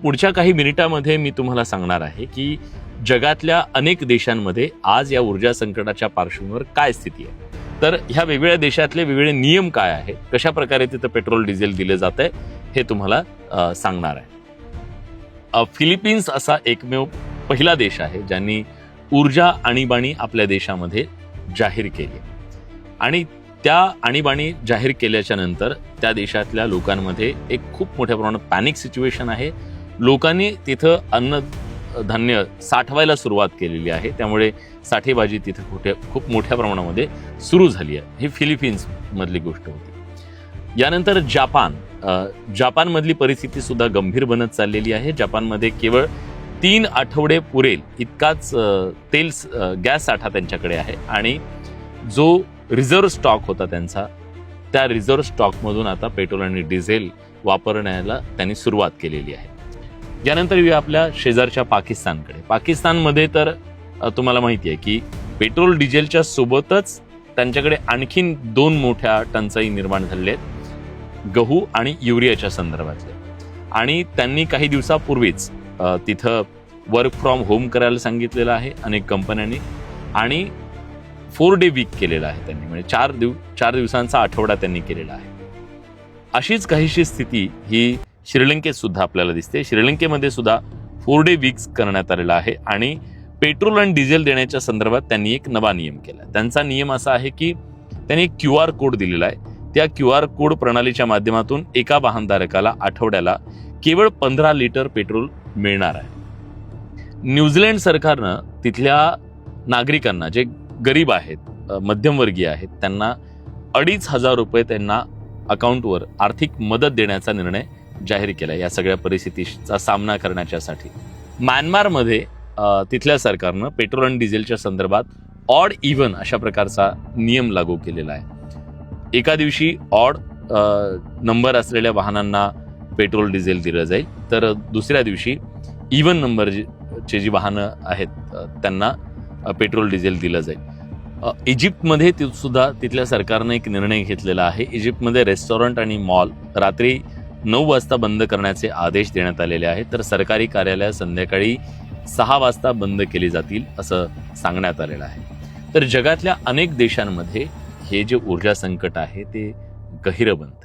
पुढच्या काही मिनिटांमध्ये मी तुम्हाला सांगणार आहे की जगातल्या अनेक देशांमध्ये आज या ऊर्जा संकटाच्या पार्श्वभूमीवर काय स्थिती आहे, तर ह्या वेगवेगळ्या देशातले वेगवेगळे नियम काय आहेत, कशा प्रकारे तिथं पेट्रोल डिझेल दिलं जात आहे हे तुम्हाला सांगणार आहे. फिलिपिन्स असा एकमेव पहिला देश आहे ज्यांनी ऊर्जा आणीबाणी आपल्या देशामध्ये जाहीर केली आणि त्या आणीबाणी जाहीर केल्याच्या नंतर त्या देशातल्या लोकांमध्ये एक खूप मोठ्या प्रमाणात पॅनिक सिच्युएशन आहे. लोकांनी तिथं अन्नधान्य साठवायला सुरुवात केलेली आहे, त्यामुळे साठेबाजी तिथं खूप मोठ्या प्रमाणामध्ये सुरू झाली आहे. ही फिलिपिन्स मधली गोष्ट होती. यानंतर जपानमधली परिस्थिती सुद्धा गंभीर बनत चाललेली आहे. जपानमध्ये केवळ 3 आठवडे पुरेल इतकाच गॅस साठा त्यांच्याकडे आहे आणि जो रिझर्व्ह स्टॉक होता त्यांचा, त्या रिझर्व्ह स्टॉकमधून आता पेट्रोल आणि डिझेल वापरण्याला त्यांनी सुरुवात केलेली आहे. यानंतर येऊया आपल्या शेजारच्या पाकिस्तानकडे. पाकिस्तानमध्ये तर तुम्हाला माहिती आहे की पेट्रोल डिझेलच्या सोबतच त्यांच्याकडे आणखीन 2 मोठ्या टंचाई निर्माण झालेल्या आहेत, गहू आणि युरियाच्या संदर्भातले. आणि त्यांनी काही दिवसापूर्वीच तिथं वर्क फ्रॉम होम करायला सांगितलेलं आहे अनेक कंपन्यांनी आणि 4 डे वीक केलेला आहे त्यांनी, म्हणजे 4 दिवसांचा आठवडा त्यांनी केलेला आहे. अशीच काहीशी स्थिती ही श्रीलंकेत सुद्धा आपल्याला दिसते. श्रीलंकेमध्ये सुद्धा 4 डे वीक्स करण्यात आलेला आहे आणि पेट्रोल आणि डिझेल देण्याच्या संदर्भात त्यांनी एक नवा नियम केला. त्यांचा नियम असा आहे की त्यांनी एक QR कोड दिलेला आहे. त्या QR कोड प्रणालीच्या माध्यमातून एका वाहनधारकाला आठवड्याला केवळ 15 लिटर पेट्रोल मिळणार आहे. न्यूझीलंड सरकारनं तिथल्या नागरिकांना, जे गरीब आहेत, मध्यमवर्गीय आहेत, त्यांना 2,500 रुपये त्यांना अकाउंटवर आर्थिक मदत देण्याचा निर्णय जाहीर केला या सगळ्या परिस्थितीचा सामना करण्यासाठी. म्यानमारमध्ये तिथल्या सरकारनं पेट्रोल आणि डिझेलच्या संदर्भात ऑड इव्हन अशा प्रकारचा नियम लागू केलेला आहे. एका दिवशी ऑड नंबर असलेल्या वाहनांना पेट्रोल डिझेल दिलं जाईल, तर दुसऱ्या दिवशी इव्हन नंबरची जी वाहनं आहेत त्यांना पेट्रोल डिझेल दिलं जाईल. इजिप्तमध्ये सुद्धा तिथल्या सरकारनं एक निर्णय घेतलेला आहे. इजिप्तमध्ये रेस्टॉरंट आणि मॉल रात्री 9 वाजता बंद करण्याचे आदेश देण्यात आलेले आहेत, तर सरकारी कार्यालय संध्याकाळी 6 वाजता बंद केली जातील असं सांगण्यात आलेलं आहे. तर जगातल्या अनेक देशांमध्ये हे जे ऊर्जा संकट आहे ते गहिरं बनतं.